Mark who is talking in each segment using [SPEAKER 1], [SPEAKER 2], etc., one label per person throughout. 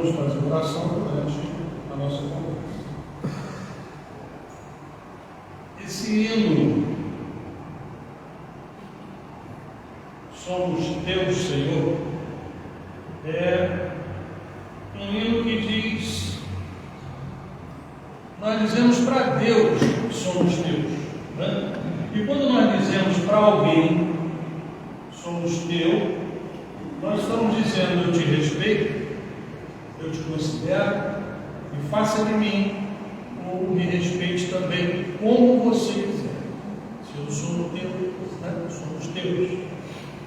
[SPEAKER 1] vamos fazer oração durante a nossa conversa. Esse hino, Somos Teus, Senhor, é um hino que diz, nós dizemos para Deus que somos teus, né? E quando nós dizemos para alguém, somos teu, nós estamos dizendo, eu te respeito, eu te considero, e faça de mim, ou me respeite também, como você quiser. Se eu sou teu, né? Somos teus.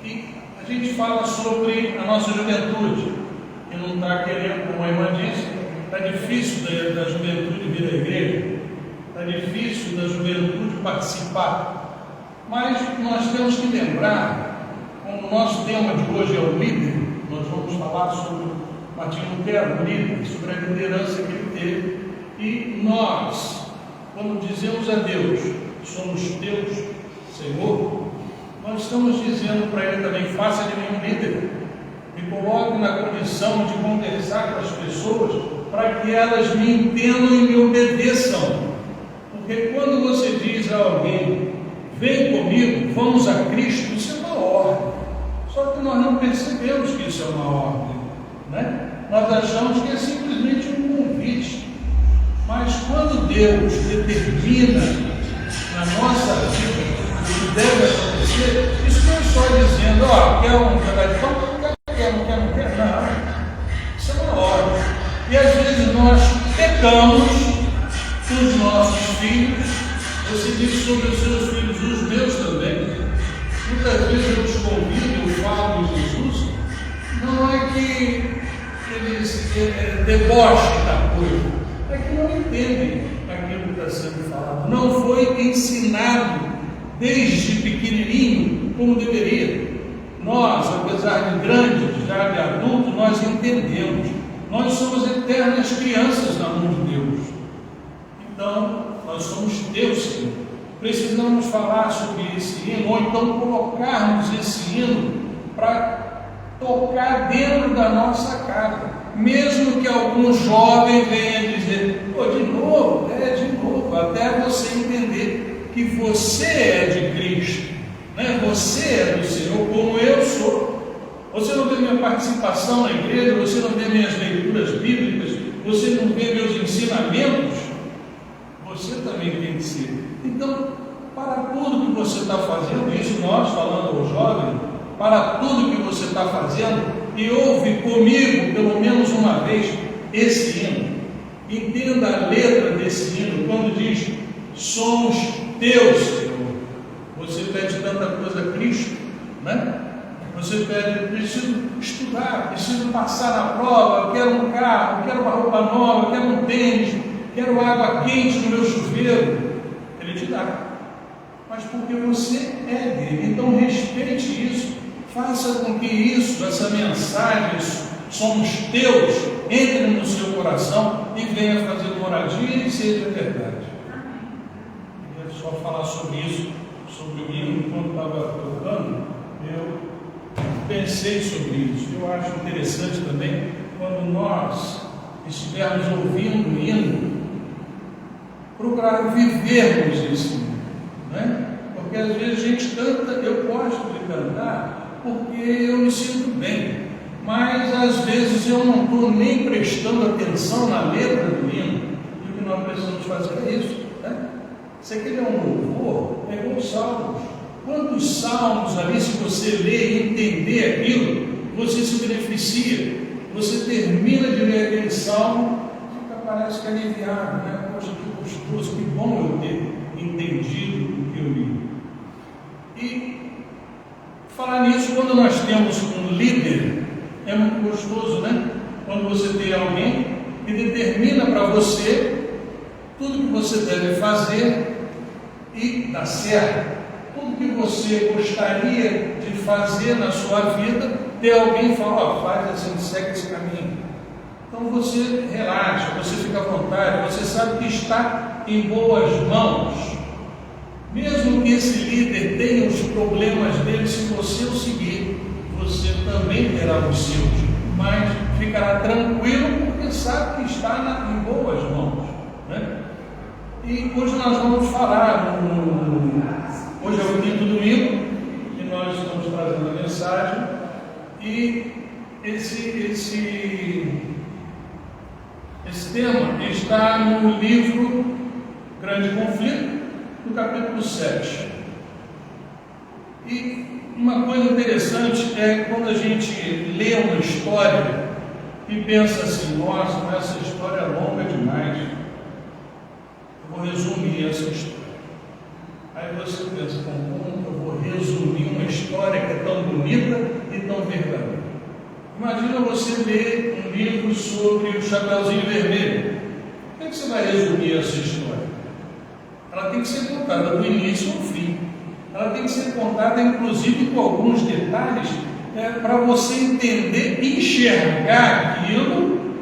[SPEAKER 1] E a gente fala sobre a nossa juventude, que não está querendo, como a irmã disse, está difícil da juventude vir à igreja, está difícil da juventude participar, mas nós temos que lembrar, como o nosso tema de hoje é o líder, nós vamos falar sobre Martinho Lutero, o líder, sobre a liderança que ele teve, e nós, quando dizemos a Deus, somos teus, Senhor, nós estamos dizendo para ele também, faça de mim um líder, me coloque na condição de conversar com as pessoas para que elas me entendam e me obedeçam. Porque quando você diz a alguém, vem comigo, vamos a Cristo, isso é uma ordem. Só que nós não percebemos que isso é uma ordem, né? Nós achamos que é simplesmente um convite. Mas quando Deus determina na nossa vida o que deve acontecer, isso não é só dizendo, ó, quer um pedaço de pão, não quer, não. Isso é uma ordem. E às vezes nós pecamos os nossos filhos. Você diz sobre os seus filhos, os meus também. Muitas vezes eu os convido, eu falo de Jesus, não é que eles debocham da coisa, é que não entendem aquilo que está sendo falado. Não foi ensinado desde pequenininho como deveria. Nós, apesar de grandes, já de adultos, nós entendemos. Nós somos eternas crianças na mão de Deus. Então, nós somos teus, Senhor. Precisamos falar sobre esse hino, ou então colocarmos esse hino para tocar dentro da nossa casa. Mesmo que algum jovem venha dizer, pô, de novo, até você entender que você é de Cristo, né? Você é do Senhor, como eu sou. Você não vê minha participação na igreja, você não vê minhas leituras bíblicas, você não vê meus ensinamentos, você também tem que ser. Então, para tudo que você está fazendo, isso nós falando ao jovem, para tudo que você está fazendo, e ouve comigo pelo menos uma vez esse hino, entenda a letra desse hino, quando diz, somos teus, Senhor. Você pede tanta coisa a Cristo, né? Você pede, preciso estudar, preciso passar na prova, quero um carro, quero uma roupa nova, quero um tênis, quero água quente no meu chuveiro. Ele te dá, mas porque você é dele. Então respeite isso, faça com que isso, essa mensagem, somos teus, entre no seu coração e venha fazer moradia e seja verdade. Eu quero só falar sobre isso, sobre o hino, enquanto estava tocando, eu pensei sobre isso. Eu acho interessante também, quando nós estivermos ouvindo o hino, procurar vivermos esse hino, né? Porque às vezes a gente canta, eu gosto de cantar, porque eu me sinto bem, mas às vezes eu não estou nem prestando atenção na letra do hino, e o que nós precisamos fazer é isso, né? Se aquele é um louvor, é igual os salmos. Quantos salmos ali, se você ler e entender aquilo, você se beneficia, você termina de ler aquele salmo, fica, parece que aliviado, né? Poxa, que gostoso, que bom eu ter entendido o que eu li. E falar nisso, quando nós temos um líder, é muito gostoso, né? Quando você tem alguém que determina para você tudo que você deve fazer e dá certo. Tudo que você gostaria de fazer na sua vida, ter alguém que fala, ó, faz assim, segue esse caminho. Então você relaxa, você fica à vontade, você sabe que está em boas mãos. Mesmo que esse líder tenha os problemas dele, se você o seguir, você também terá os seus. mas ficará tranquilo porque sabe que está em boas mãos, né? E hoje nós vamos falar, hoje é o quinto domingo, e nós estamos trazendo a mensagem, e esse tema está no livro Grande Conflito, no capítulo 7. E uma coisa interessante é quando a gente lê uma história e pensa assim: nossa, mas essa história é longa demais, eu vou resumir essa história. Aí você pensa: como eu vou resumir uma história que é tão bonita e tão verdadeira? Imagina você ler um livro sobre o Chapeuzinho Vermelho. Como é que você vai resumir essa história? Ela tem que ser contada do início ao fim. Ela tem que ser contada, inclusive, com alguns detalhes, para você entender, enxergar aquilo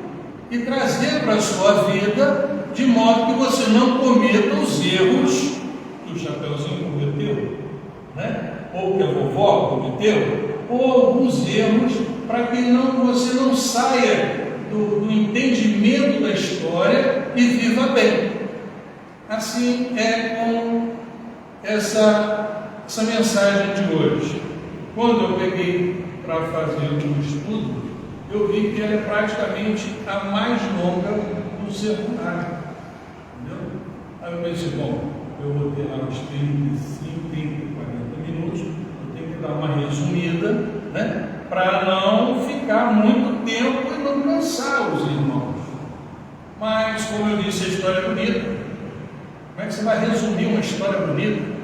[SPEAKER 1] e trazer para a sua vida, de modo que você não cometa os erros que o Chapeuzinho cometeu, né? Ou que a vovó cometeu, ou alguns erros, para que você não saia do entendimento da história e viva bem. Assim é com essa mensagem de hoje. Quando eu peguei para fazer um estudo, eu vi que ela é praticamente a mais longa do seminário. Entendeu? Aí eu pensei: bom, eu vou ter lá uns 35, 30, 40 minutos, eu tenho que dar uma resumida, né? Para não ficar muito tempo e não cansar os irmãos. Mas, como eu disse, a história é bonita. Como é que você vai resumir uma história bonita?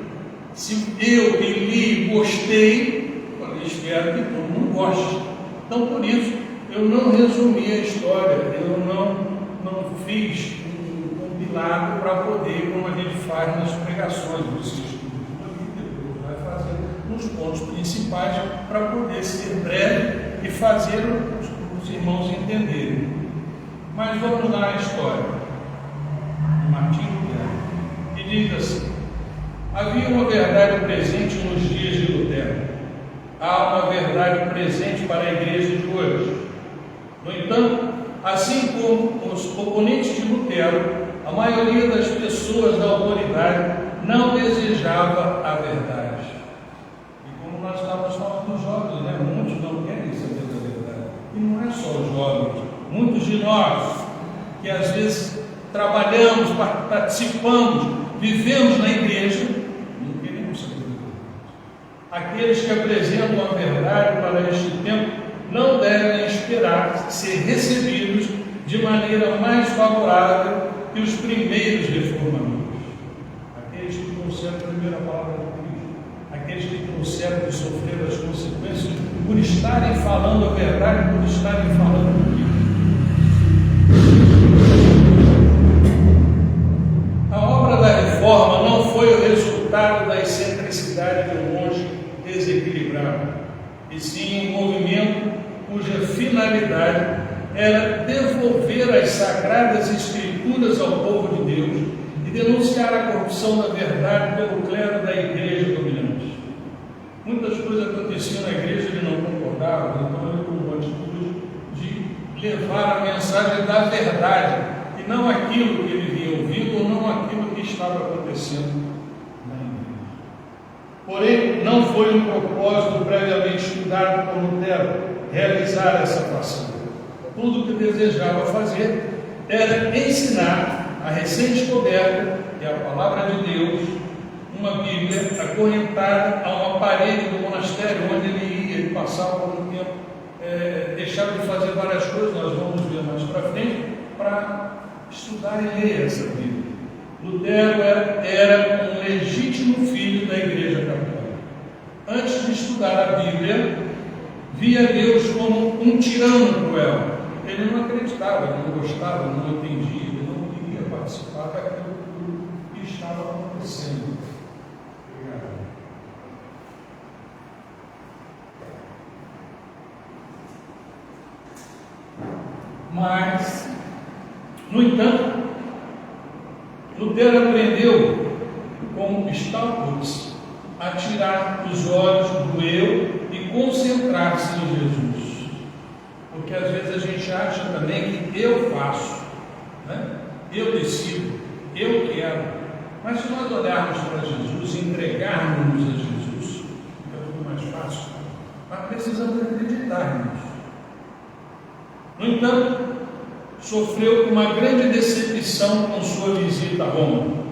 [SPEAKER 1] Se eu que li gostei, eu espero que todo mundo goste. Então, por isso, eu não resumi a história, eu não fiz um compilado para poder, como a gente faz nas pregações, nos estudos de Bíblia, vai fazer nos pontos principais para poder ser breve e fazer os irmãos entenderem. Mas vamos lá à história de Martim Lutero, que diz assim: havia uma verdade presente nos dias de Lutero. Há uma verdade presente para a igreja de hoje. No entanto, assim como os oponentes de Lutero, a maioria das pessoas da autoridade não desejava a verdade. E como nós estávamos falando dos jovens, né? Muitos não querem saber da verdade. E não é só os jovens, muitos de nós, que às vezes trabalhamos, participamos, vivemos na igreja, não queremos saber da verdade. Aqueles que apresentam a verdade para este tempo não devem esperar ser recebidos de maneira mais favorável que os primeiros reformadores. Aqueles que trouxeram a primeira palavra de Cristo, aqueles que trouxeram de sofrer as consequências por estarem falando a verdade, por estarem falando o Cristo. A obra da reforma não foi o resultado da excentricidade de um monge desequilibrado, e sim um movimento cuja finalidade era devolver as sagradas escrituras ao povo de Deus e denunciar a corrupção da verdade pelo clero da igreja dominante. Muitas coisas aconteciam na igreja, ele não concordava, então ele tomou a atitude de levar a mensagem da verdade, e não aquilo que ele vinha ouvindo, ou não aquilo que estava acontecendo na igreja. Porém, não foi um propósito previamente estudado por Lutero realizar essa façanha. Tudo o que desejava fazer era ensinar a recém-descoberta, que é a palavra de Deus, uma Bíblia acorrentada a uma parede do monastério onde ele ia, ele passava algum tempo, deixava de fazer várias coisas, nós vamos ver mais para frente, para estudar e ler essa Bíblia. Lutero era um legítimo filho da Igreja Católica. Antes de estudar a Bíblia, via Deus como um tirano cruel. Ele não acreditava, ele não gostava, não entendia, ele não queria participar daquilo que estava acontecendo. Obrigado. Mas, no entanto, Lutero aprendeu com Staupitz a tirar os olhos do eu e concentrar-se em Jesus. Porque porque às vezes a gente acha também que eu faço, né? Eu decido, eu quero. Mas se nós olharmos para Jesus, entregarmos a Jesus, fica tudo mais fácil. Mas precisamos acreditar nisso. No entanto, sofreu uma grande decepção com sua visita a Roma.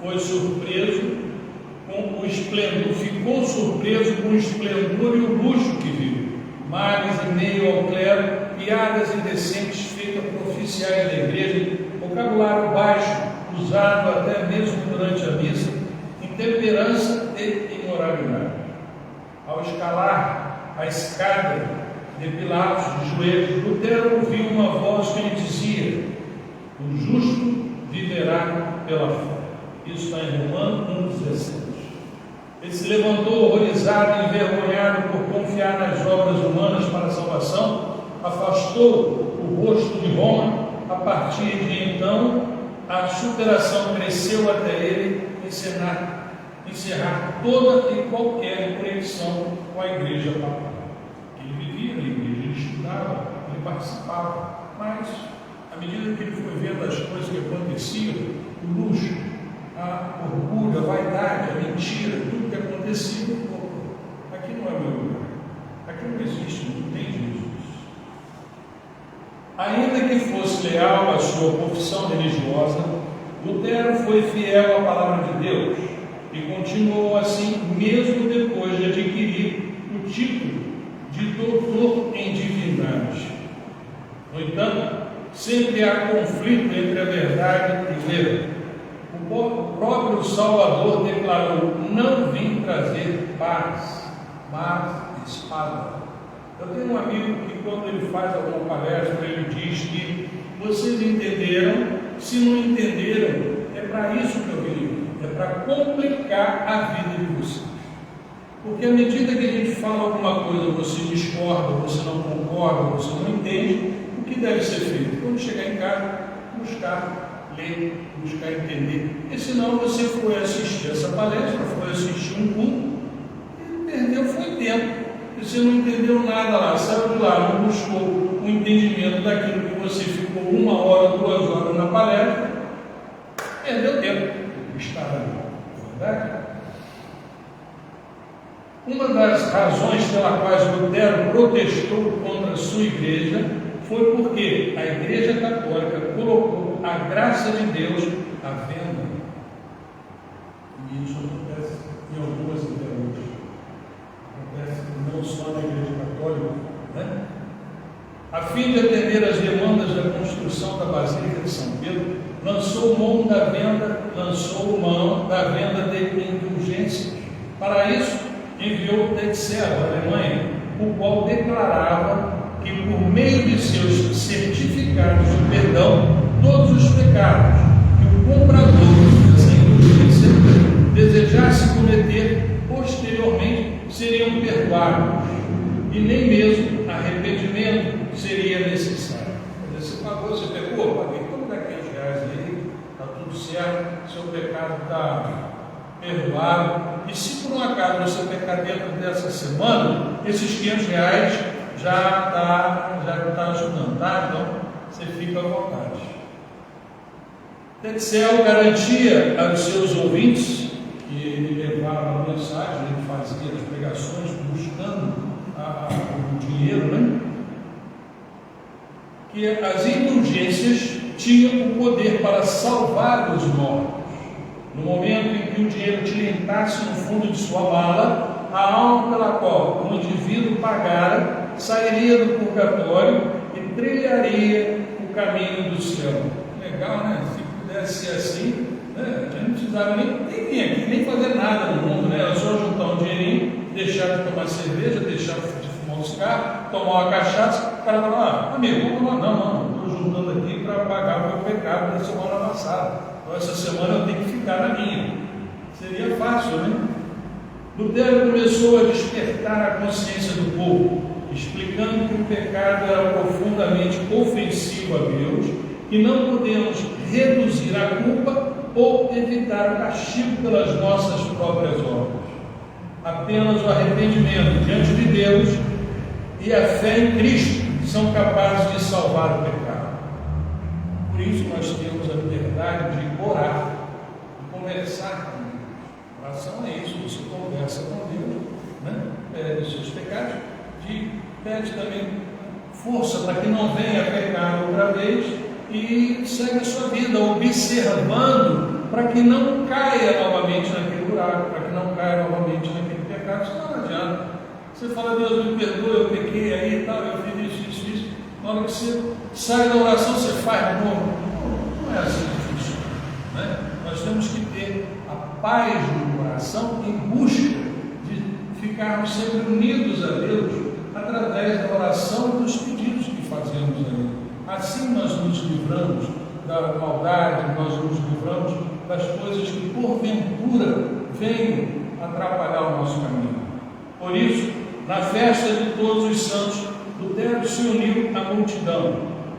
[SPEAKER 1] Foi surpreso com o esplendor, ficou surpreso com o esplendor e o luxo que viu. Males em meio ao clero, piadas indecentes feitas por oficiais da igreja, vocabulário baixo, usado até mesmo durante a missa, intemperança e imoralidade. Ao escalar a escada de Pilatos de joelhos, Lutero ouviu uma voz que lhe dizia: o justo viverá pela fé. Isso está em Romanos 1,17. Ele se levantou horrorizado e envergonhado por confiar nas obras humanas para a salvação, afastou o rosto de Roma. A partir de então, a superação cresceu até ele encerrar toda e qualquer conexão com a igreja papal. Ele vivia na igreja, ele estudava, ele participava, mas à medida que ele foi vendo as coisas que aconteciam, o luxo, a orgulho, a vaidade, a mentira, tudo que acontecia, aqui não é meu lugar, aqui não existe, não tem Jesus. Ainda que fosse leal à sua confissão religiosa, Lutero foi fiel à palavra de Deus e continuou assim mesmo depois de adquirir o título de doutor em divindade. No entanto, sempre há conflito entre a verdade e o erro. O próprio Salvador declarou: não vim trazer paz, mas espada. Eu tenho um amigo que, quando ele faz alguma palestra, ele diz que vocês entenderam, se não entenderam, é para isso que eu vim, é para complicar a vida de vocês. Porque à medida que a gente fala alguma coisa, você discorda, você não concorda, você não entende, o que deve ser feito? Quando chegar em casa, buscar ler, buscar entender. E senão você foi assistir essa palestra, foi assistir um culto, e perdeu foi tempo. Você não entendeu nada lá, saiu de lá, não buscou o entendimento daquilo que você ficou 1 hora, 2 horas na palestra, perdeu tempo de estar ali, não é verdade? Uma das razões pela qual Lutero protestou contra a sua igreja foi porque a Igreja Católica colocou a graça de Deus à venda. E isso acontece em algumas igrejas. Acontece não só na Igreja Católica, né? A fim de atender às demandas da construção da Basílica de São Pedro, lançou mão da venda de indulgências. Para isso, enviou Tetzel à Alemanha, o qual declarava que, por meio de seus certificados de perdão, todos os pecados que o comprador dessa indulgência desejasse cometer posteriormente seriam perdoados, e nem mesmo arrependimento seria necessário. Você pagou, você pecou? Paguei, toma dá R$500 aí, está tudo certo, seu pecado está perdoado. E se por um acaso você pecar dentro dessa semana, esses R$500 já está ajudando, tá? Então você fica à vontade. Tetzel garantia aos seus ouvintes, que ele levava a mensagem, ele fazia as pregações buscando o dinheiro, né? Que as indulgências tinham o poder para salvar os mortos. No momento em que o dinheiro tilentasse no fundo de sua mala, a alma pela qual o indivíduo pagara sairia do purgatório e trilharia o caminho do céu. Legal, né? Se pudesse ser assim, né? A gente não precisava nem vir aqui, nem fazer nada no mundo, né? Era só juntar um dinheirinho, deixar de tomar cerveja, deixar de fumar um cigarro, tomar uma cachaça. O cara fala: amigo, vamos tomar. Não, estou juntando aqui para pagar o meu pecado da semana passada. Então essa semana eu tenho que ficar na minha. Seria fácil, né? Lutero começou a despertar a consciência do povo, explicando que o pecado era profundamente ofensivo a Deus e não podemos reduzir a culpa ou evitar o castigo pelas nossas próprias obras. Apenas o arrependimento diante de Deus e a fé em Cristo são capazes de salvar o pecado. Por isso nós temos a liberdade de orar, de conversar com Deus. Oração é isso, você conversa com Deus, né? Pede os seus pecados, pede também força para que não venha pecar outra vez e segue a sua vida, observando para que não caia novamente naquele buraco, para que não caia novamente naquele pecado. Isso não adianta. Você fala, Deus me perdoa, eu pequei aí e tal, eu fiz isso. Na hora que você sai da oração, você faz de novo. Não é assim que funciona, né? Nós temos que ter a paz do coração em busca de ficarmos sempre unidos a Deus através da oração e dos pedidos que fazemos a Ele. Assim nós nos livramos da maldade, nós nos livramos das coisas que porventura venham atrapalhar o nosso caminho. Por isso, na festa de todos os santos, Lutero se uniu à multidão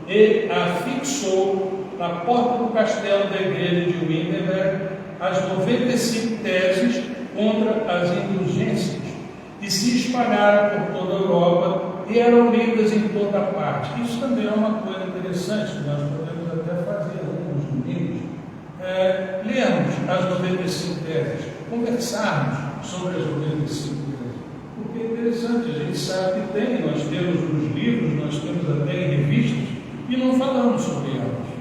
[SPEAKER 1] e afixou na porta do castelo da igreja de Wittenberg as 95 teses contra as indulgências, e se espalharam por toda a Europa e eram lidas em toda a parte. Isso também é uma coisa interessante que nós podemos até fazer alguns domingos, lermos as 95 teses, conversarmos sobre as 95 teses. Porque é interessante, a gente sabe que tem, nós temos nos livros, nós temos até em revistas, e não falamos sobre elas.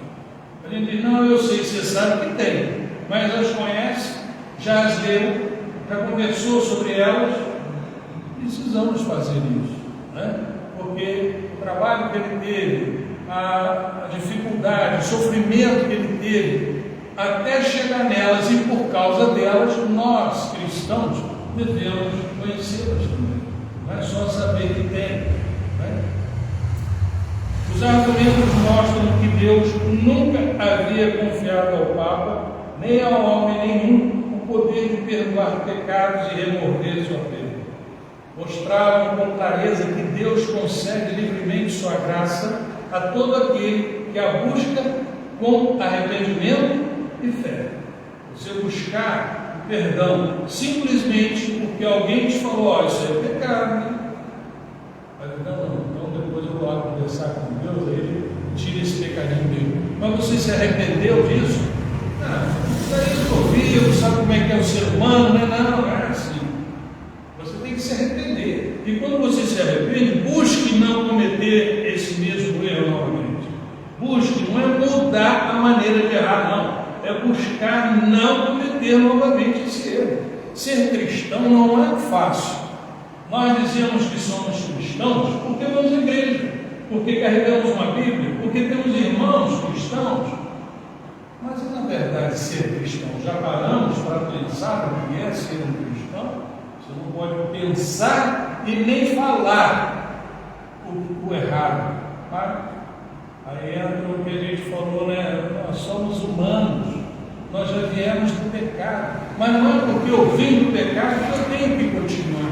[SPEAKER 1] A gente diz, não, eu sei, você sabe que tem, mas as conhece, já as leu, já conversou sobre elas. Precisamos fazer isso, né? Porque o trabalho que ele teve, a dificuldade, o sofrimento que ele teve, até chegar nelas, e por causa delas, nós, cristãos, devemos conhecê-las também. Não é só saber que tem, né? Os argumentos mostram que Deus nunca havia confiado ao Papa, nem ao homem nenhum, o poder de perdoar pecados e remover sua pena. Mostravam com clareza que Deus concede livremente sua graça a todo aquele que a busca com arrependimento e fé. Você buscar o perdão simplesmente porque alguém te falou, isso é pecado, né? Então depois eu vou lá conversar com Deus, aí ele tira esse pecadinho dele. Mas você se arrependeu disso? Isso aí eu ouvi, sabe como é que é o ser humano, né? Não é assim. Você tem que se arrepender. E quando você se arrepende, busque não cometer esse mesmo erro novamente. Busque, não é mudar a maneira de errar, não. É buscar não cometer novamente esse erro. Ser cristão não é fácil. Nós dizemos que somos cristãos porque vamos à igreja, porque carregamos uma Bíblia, porque temos irmãos cristãos. Mas na verdade, ser cristão, já paramos para pensar o que é ser um cristão? Você não pode pensar e nem falar o errado. Aí entra o que a gente falou, né? Nós somos humanos, nós já viemos do pecado, mas não é porque eu vim do pecado que eu tenho que continuar.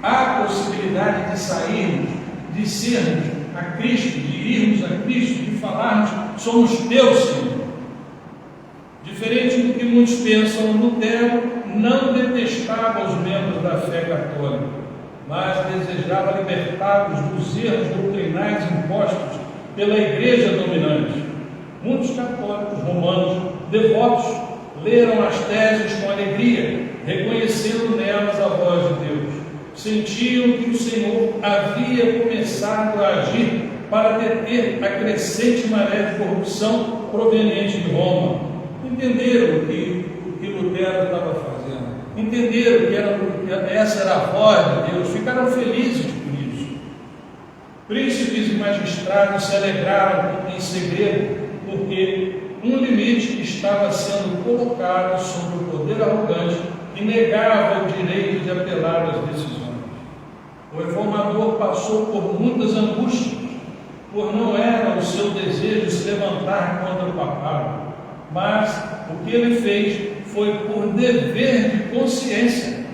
[SPEAKER 1] Há possibilidade de sairmos, de sermos a Cristo, de irmos a Cristo, de falarmos, somos teus, Senhor. Diferente do que muitos pensam, Lutero não detestava os membros da fé católica, mas desejava libertá-los dos erros doutrinais impostos pela igreja dominante. Muitos católicos romanos devotos leram as teses com alegria, reconhecendo nelas a voz de Deus. Sentiam que o Senhor havia começado a agir para deter a crescente maré de corrupção proveniente de Roma. Entenderam o que Lutero estava fazendo, entenderam que essa era a voz de Deus, ficaram felizes por isso. Príncipes e magistrados se alegraram em segredo, porque um limite estava sendo colocado sobre o poder arrogante que negava o direito de apelar às decisões. O reformador passou por muitas angústias, por não era o seu desejo se levantar contra o papado, mas o que ele fez foi por dever de consciência.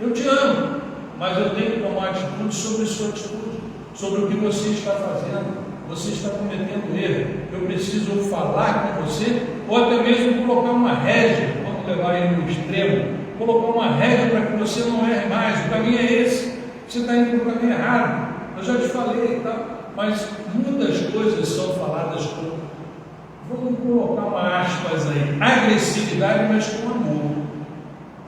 [SPEAKER 1] Eu te amo, mas eu tenho que tomar atitude sobre sua atitude, sobre o que você está fazendo. Você está cometendo erro. Eu preciso falar com você, ou até mesmo colocar uma rédea, vamos levar ele no extremo, colocar uma rédea para que você não erre mais. O caminho é esse. Você está indo para o caminho errado. Eu já te falei e tal. mas muitas coisas são faladas com, vamos colocar uma aspas aí, agressividade, mas com amor.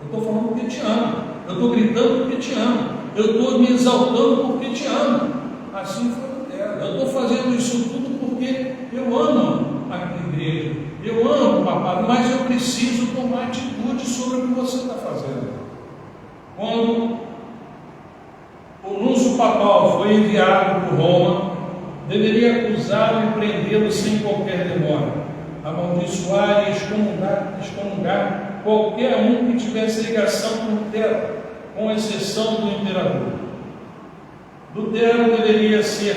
[SPEAKER 1] Eu estou falando porque te amo, eu estou gritando porque te amo, eu estou me exaltando porque te amo. Assim foi Lutero. Eu estou fazendo isso tudo porque eu amo a igreja, eu amo o papado, mas eu preciso tomar atitude sobre o que você está fazendo. Quando o núncio papal foi enviado por Roma, deveria acusá-lo e prendê-lo sem qualquer demora, amaldiçoar e excomungar qualquer um que tivesse ligação com Lutero, com exceção do imperador. Lutero deveria se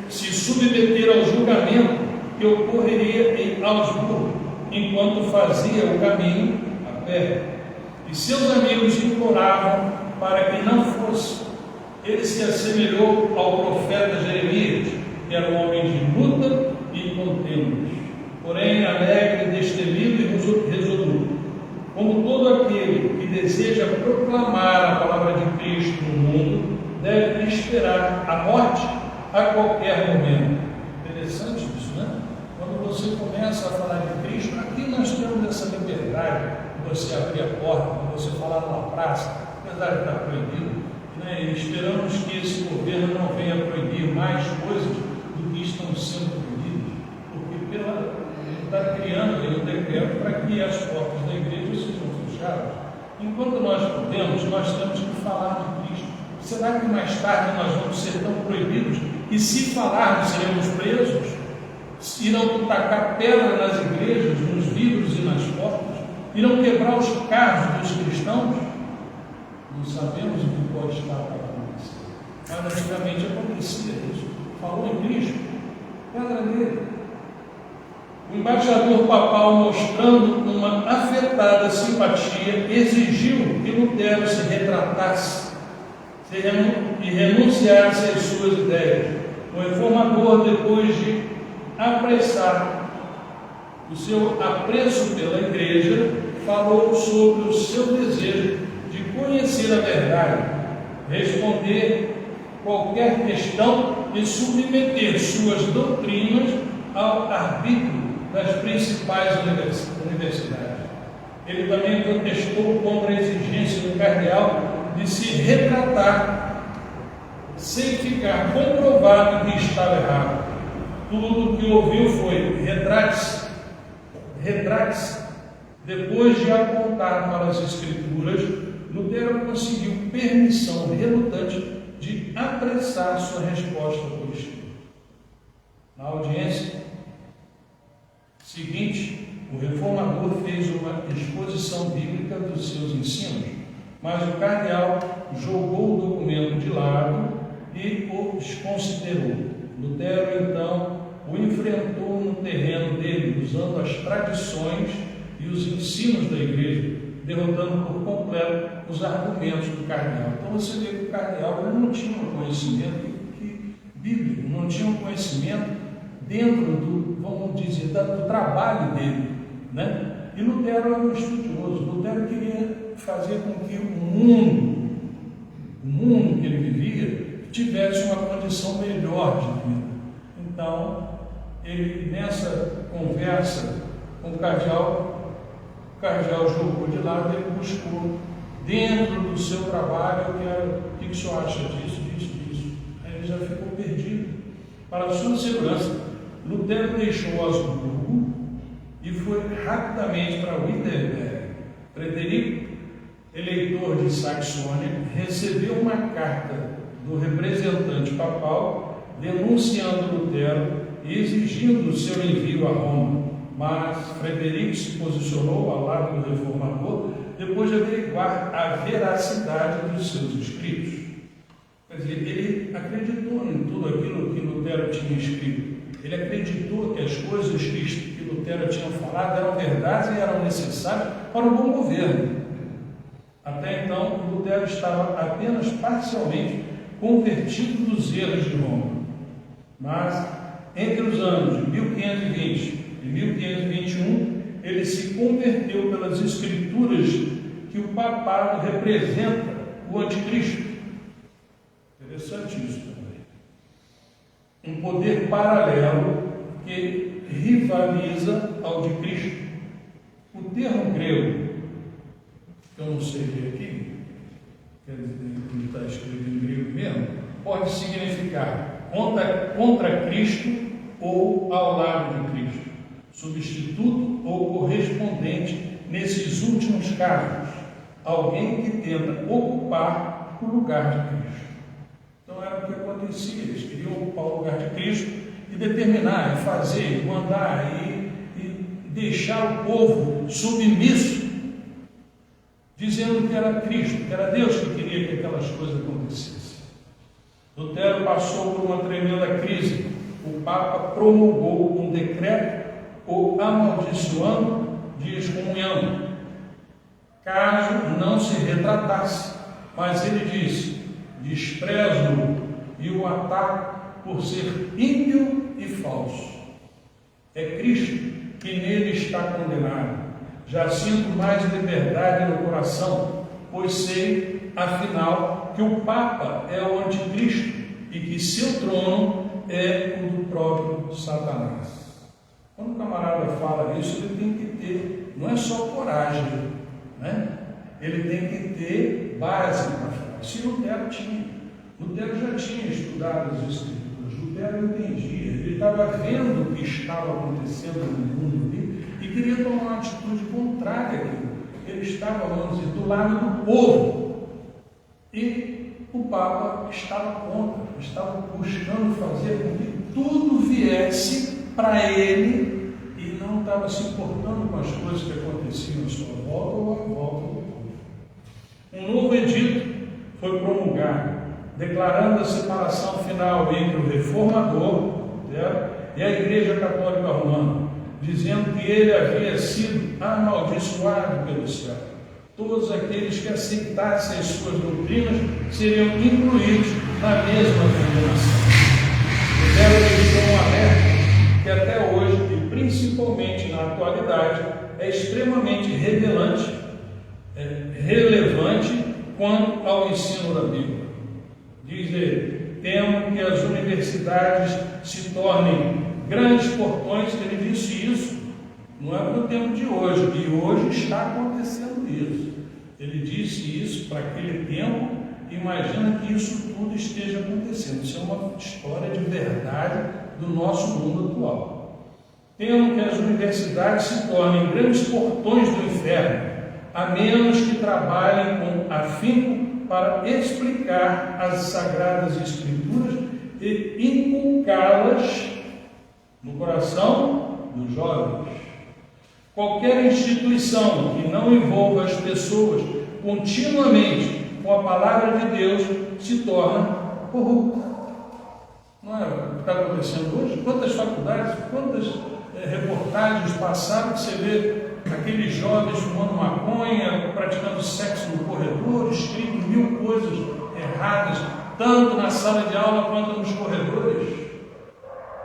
[SPEAKER 1] submeter ao julgamento que ocorreria em Augsburgo, enquanto fazia o caminho a pé. E seus amigos imploravam para que não fosse. Ele se assemelhou ao profeta Jeremias, que era um homem de luta e contentos, porém alegre, destemido e resoluto. Como todo aquele que deseja proclamar a palavra de Cristo no mundo, deve esperar a morte a qualquer momento. Interessante isso, né? Quando você começa a falar de Cristo, aqui nós temos essa liberdade de você abrir a porta, de você falar numa praça, apesar de estar proibido, né? E esperamos que esse governo não venha proibir mais coisas do que estão sendo proibidas, porque ele está criando aí um decreto para que as portas da igreja sejam fechadas. Enquanto nós podemos, nós temos que falar de Cristo. Será que mais tarde nós vamos ser tão proibidos e, se falarmos, seremos presos? Irão tacar pedra nas igrejas, nos vidros e nas portas? Irão quebrar os carros dos cristãos? Não sabemos o que pode estar para acontecer. Mas antigamente acontecia isso. Falou em Cristo, pedra nele. O embaixador papal, mostrando uma afetada simpatia, exigiu que Lutero se retratasse e renunciasse às suas ideias. O reformador, depois de apressar o seu apreço pela igreja, falou sobre o seu desejo de conhecer a verdade, responder qualquer questão e submeter suas doutrinas ao arbítrio das principais universidades. Ele também protestou contra a exigência do cardeal de se retratar sem ficar comprovado que estava errado. Tudo o que ouviu foi: retrate-se, retrate-se. Depois de apontar para as Escrituras, Lutero conseguiu permissão relutante de apressar sua resposta por escrito. Na audiência seguinte, o reformador fez uma exposição bíblica dos seus ensinos, mas o cardeal jogou o documento de lado e o desconsiderou. Lutero, então, o enfrentou no terreno dele, usando as tradições e os ensinos da igreja, derrotando por completo os argumentos do cardeal. Então você vê que o cardeal não tinha um conhecimento bíblico, não tinha um conhecimento dentro do, vamos dizer, do trabalho dele, né? E Lutero era um estudioso. Lutero queria fazer com que o mundo que ele vivia, tivesse uma condição melhor de vida. Então, ele, nessa conversa com o cardeal jogou de lado e ele buscou, dentro do seu trabalho, o que o senhor acha disso. Aí ele já ficou perdido. Para a sua segurança, Lutero deixou Augsburgo e foi rapidamente para Wittenberg. Frederico, eleitor de Saxônia, recebeu uma carta do representante papal denunciando Lutero e exigindo o seu envio a Roma. Mas Frederico se posicionou ao lado do reformador depois de averiguar a veracidade dos seus escritos. Quer dizer, ele acreditou em tudo aquilo que Lutero tinha escrito. Ele acreditou que as coisas que Lutero tinha falado eram verdades e eram necessárias para um bom governo. Até então, Lutero estava apenas parcialmente convertido dos erros de Roma. Mas, entre os anos de 1520 e 1521, ele se converteu pelas escrituras que o papado representa o anticristo. Interessante isso também. um poder paralelo que rivaliza ao de Cristo. O termo grego, que eu não sei ler aqui, quer dizer, não está escrito em grego mesmo, pode significar contra Cristo ou ao lado de Cristo, substituto ou correspondente nesses últimos casos, alguém que tenta ocupar o lugar de Cristo. Então era o que acontecia, eles queriam ocupar o lugar de Cristo e determinar, e fazer, mandar e deixar o povo submisso, dizendo que era Cristo, que era Deus que queria que aquelas coisas acontecessem. Lutero passou por uma tremenda crise. O Papa promulgou um decreto o amaldiçoando de excomunhão, caso não se retratasse, mas ele disse: desprezo-o e o ataco por ser ímpio e falso. É Cristo que nele está condenado. Já sinto mais liberdade no coração, pois sei, afinal, que o Papa é o anticristo e que seu trono é o do próprio Satanás. Quando o camarada fala isso, ele tem que ter, não é só coragem, né? Ele tem que ter base para falar. Se Lutero tinha. Lutero já tinha estudado as Escrituras, Lutero entendia, ele estava vendo o que estava acontecendo no mundo ali e queria tomar uma atitude contrária àquilo. Ele estava, vamos dizer, do lado do povo. E o Papa estava contra, estava buscando fazer com que tudo viesse para ele e não estava se importando com as coisas que aconteciam à sua volta ou à volta do povo. Um novo edito foi promulgado, declarando a separação final entre o reformador e a Igreja Católica Romana, dizendo que ele havia sido amaldiçoado pelo céu. Todos aqueles que aceitassem as suas doutrinas seriam incluídos na mesma condenação. Lutero deixou um alerta que até hoje, e principalmente na atualidade, é extremamente relevante quanto ao ensino da Bíblia. Diz ele: temo que as universidades se tornem grandes portões. Ele disse isso, não é para o tempo de hoje, e hoje está acontecendo isso. Ele disse isso para aquele tempo. Imagina que isso tudo esteja acontecendo. Isso é uma história de verdade do nosso mundo atual. Temo que as universidades se tornem grandes portões do inferno, a menos que trabalhem com afinco para explicar as Sagradas Escrituras e inculcá-las no coração dos jovens. Qualquer instituição que não envolva as pessoas continuamente com a palavra de Deus se torna corrupta. Não é o que está acontecendo hoje? Quantas faculdades, quantas reportagens passaram que você vê aqueles jovens fumando maconha, praticando sexo no corredor, escrito 1000 coisas erradas, tanto na sala de aula quanto nos corredores.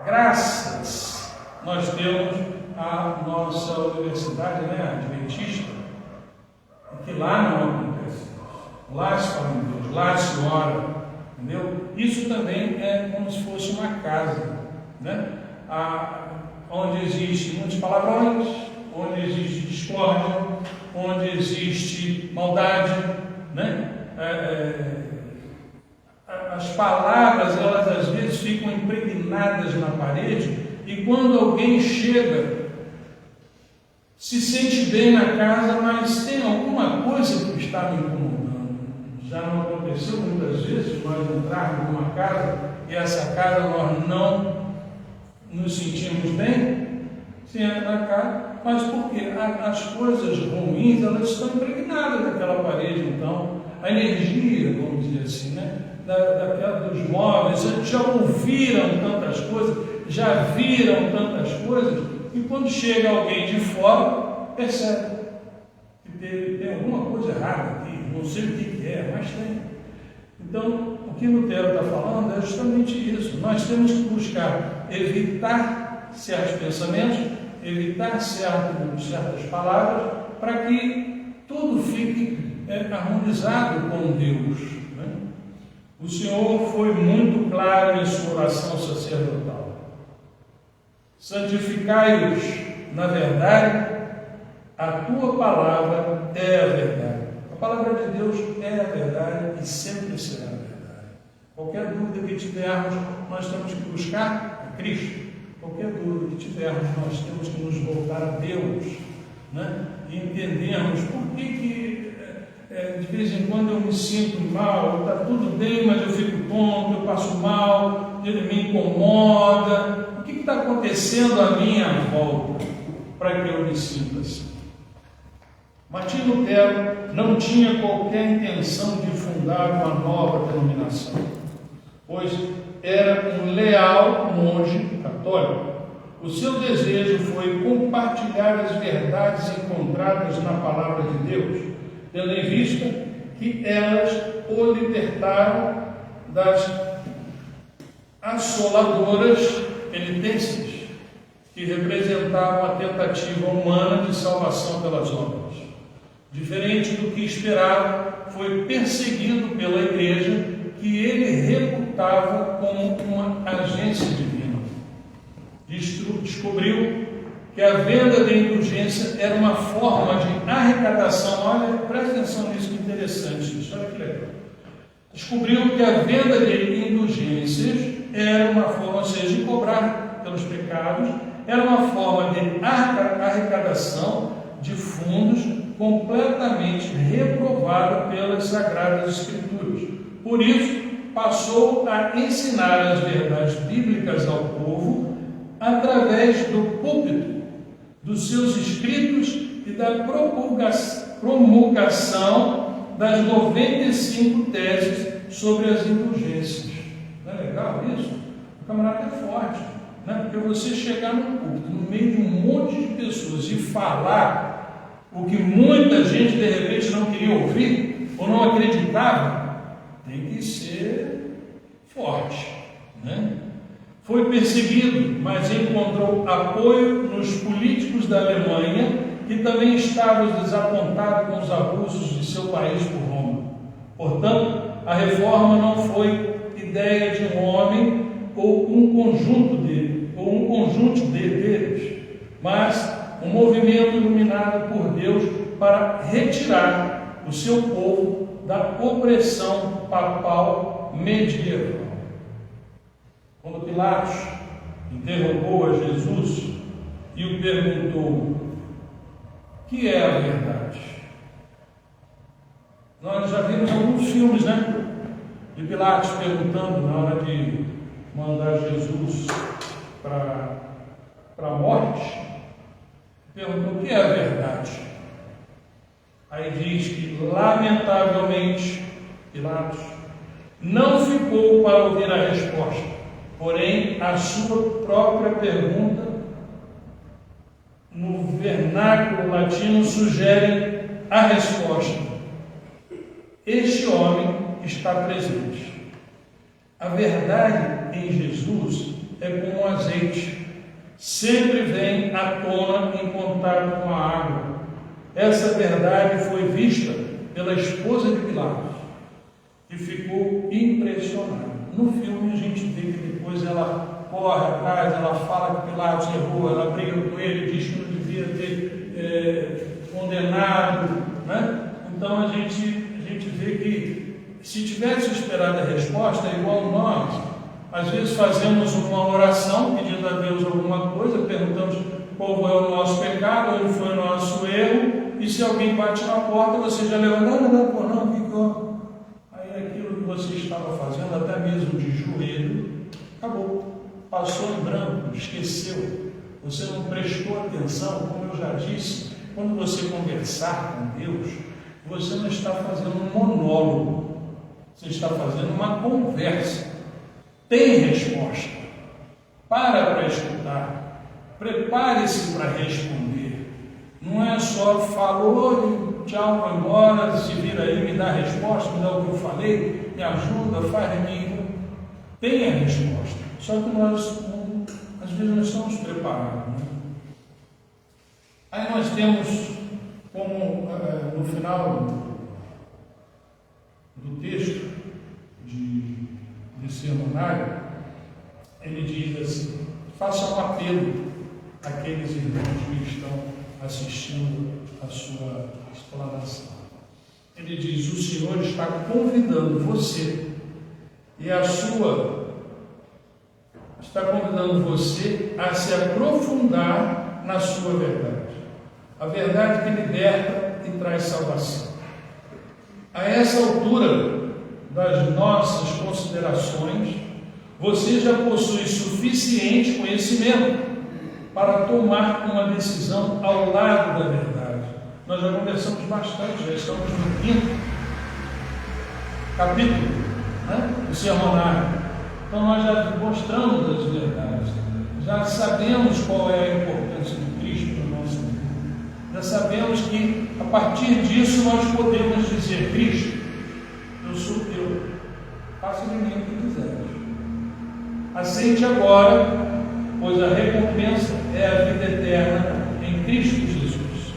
[SPEAKER 1] Graças nós temos a nossa universidade, né, adventista, que lá não acontece. Lá se fala em Deus, lá se ora, entendeu? Isso também é como se fosse uma casa, né? Onde existe muitos palavrões, onde existe discórdia, onde existe maldade, né? As palavras, elas às vezes ficam impregnadas na parede, e quando alguém chega, se sente bem na casa, mas tem alguma coisa que está me incomodando. Já não aconteceu muitas vezes nós entrarmos numa casa e essa casa nós não nos sentimos bem? Se entra na casa, mas porque as coisas ruins, elas estão impregnadas naquela parede. Então a energia, vamos dizer assim, né, dos móveis, já ouviram tantas coisas, já viram tantas coisas, e quando chega alguém de fora, percebe que tem alguma coisa errada aqui, não sei o que é, mas tem. Então, o que Lutero está falando é justamente isso. Nós temos que buscar evitar certos pensamentos, evitar certas palavras, para que tudo fique harmonizado com Deus, né? O Senhor foi muito claro em sua oração sacerdotal. Santificai-os na verdade, a tua palavra é a verdade. A palavra de Deus é a verdade e sempre será a verdade. Qualquer dúvida que tivermos, nós temos que buscar a Cristo. Qualquer dúvida que tivermos, nós temos que nos voltar a Deus, né? E entendermos por que de vez em quando eu me sinto mal, está tudo bem, mas eu fico tonto, eu passo mal, ele me incomoda. O que está acontecendo à minha volta para que eu me sinta assim? Martim Lutero não tinha qualquer intenção de fundar uma nova denominação, pois era um leal monge católico. O seu desejo foi compartilhar as verdades encontradas na palavra de Deus, tendo em vista que elas o libertaram das assoladoras penitências que representavam a tentativa humana de salvação pelas obras. Diferente do que esperava, foi perseguido pela igreja que ele reputava como uma agência divina. Descobriu que a venda de indulgência era uma forma de arrecadação. Olha, presta atenção nisso, que interessante isso, olha que legal. Descobriu que a venda de indulgências era uma forma, ou seja, de cobrar pelos pecados, era uma forma de arrecadação de fundos completamente reprovada pelas Sagradas Escrituras. Por isso, passou a ensinar as verdades bíblicas ao povo através do púlpito, dos seus escritos e da promulgação das 95 teses sobre as indulgências. Não é legal isso? O camarada é forte, né? Porque você chegar no púlpito, no meio de um monte de pessoas e falar o que muita gente de repente não queria ouvir ou não acreditava, tem que ser forte, né? Foi perseguido, mas encontrou apoio nos políticos da Alemanha, que também estavam desapontados com os abusos de seu país por Roma. Portanto, a reforma não foi ideia de um homem ou um conjunto deles, mas um movimento iluminado por Deus para retirar o seu povo da opressão papal medieval. Quando Pilatos interrogou a Jesus e o perguntou: o que é a verdade? Nós já vimos alguns filmes, né? De Pilatos perguntando na hora de mandar Jesus para a morte. Perguntou: o que é a verdade? Aí diz que, lamentavelmente, Pilatos não ficou para ouvir a resposta, porém a sua própria pergunta, no vernáculo latino, sugere a resposta. Este homem está presente. A verdade em Jesus é como azeite. Sempre vem à tona em contato com a água. Essa verdade foi vista pela esposa de Pilatos, que ficou impressionada. No filme a gente vê que depois ela corre atrás, ela fala que Pilatos errou, ela briga com ele, diz que não devia ter condenado, né? Então a gente vê que se tivesse esperado a resposta, é igual nós. Às vezes fazemos uma oração pedindo a Deus alguma coisa, perguntamos qual é o nosso pecado, onde foi o nosso erro, e se alguém bate na porta, você já levanta, não, ficou. Aí aquilo que você estava fazendo, até mesmo de joelho, acabou, passou em branco, esqueceu. Você não prestou atenção, como eu já disse, quando você conversar com Deus, você não está fazendo um monólogo, você está fazendo uma conversa. Tem resposta. Para escutar. Prepare-se para responder. Não é só falou, tchau, vai embora, se vira aí, me dá a resposta, me dá o que eu falei, me ajuda, faz de mim. Tem a resposta. Só que nós, às vezes, não estamos preparados. Né? Aí nós temos, como no final do texto de sermonário, ele diz assim: faça um apelo àqueles irmãos que estão assistindo a sua explanação. Ele diz: o Senhor está convidando você está convidando você a se aprofundar na sua verdade. A verdade que liberta e traz salvação. A essa altura das nossas considerações, você já possui suficiente conhecimento para tomar uma decisão ao lado da verdade. Nós já conversamos bastante, já estamos no 5º capítulo, do sermonário. Então nós já mostramos as verdades, já sabemos qual é a importância de Cristo na nossa vida, já sabemos que a partir disso nós podemos dizer: Cristo, eu sou teu, faça de mim o que quiseres. Aceite agora, pois a recompensa é a vida eterna em Cristo Jesus.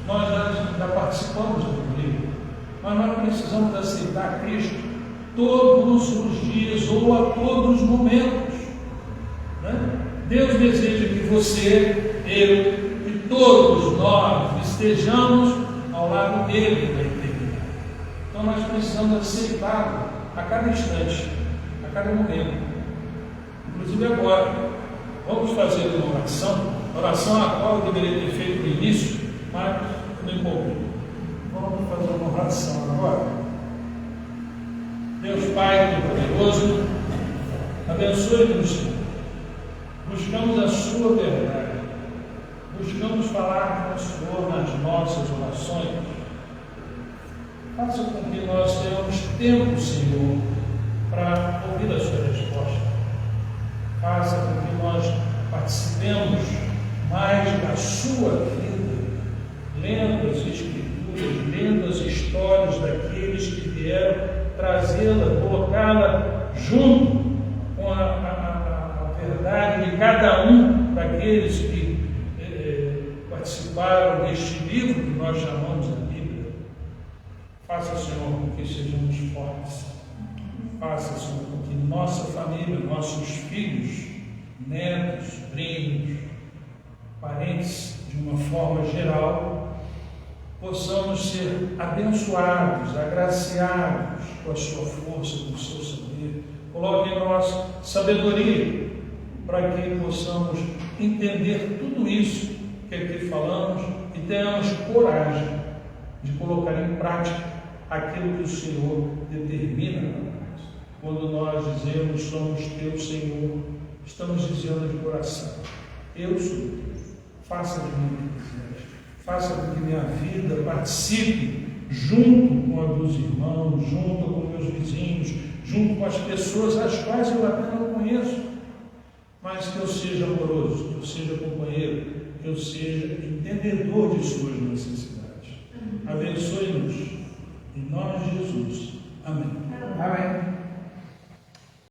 [SPEAKER 1] Nós já participamos do livro, mas nós precisamos aceitar Cristo todos os dias ou a todos os momentos. Deus deseja que você, eu e todos nós estejamos ao lado dele na eternidade. Então nós precisamos aceitá-lo a cada instante, a cada momento. Inclusive agora, vamos fazer uma oração a qual eu deveria ter feito no início, mas eu me empolguei. Vamos fazer uma oração agora. Deus Pai Todo-Poderoso, abençoe-nos, Senhor. Buscamos a Sua verdade, buscamos falar com o Senhor nas nossas orações. Faça com que nós tenhamos tempo, Senhor, para ouvir a Sua resposta. Faça com que nós participemos mais da Sua vida, lendo as Escrituras, lendo as histórias daqueles que vieram trazê-la, colocá-la junto com a verdade de cada um daqueles que participaram deste livro que nós chamamos a Bíblia. Faça, Senhor, com que sejamos fortes. Faça, Senhor, com que nossa família, nossos filhos, netos, primos, parentes, de uma forma geral, possamos ser abençoados, agraciados com a sua força, com o seu saber. Coloque em nós sabedoria para que possamos entender tudo isso que aqui falamos e tenhamos coragem de colocar em prática aquilo que o Senhor determina para nós. Quando nós dizemos: somos teu, Senhor, estamos dizendo de coração: eu sou teu, faça de mim o que quiseres. Faça com que minha vida participe junto com a dos irmãos, junto com meus vizinhos, junto com as pessoas as quais eu até não conheço, mas que eu seja amoroso, que eu seja companheiro, que eu seja entendedor de suas necessidades. Abençoe-nos, em nome de Jesus. Amém.
[SPEAKER 2] Amém.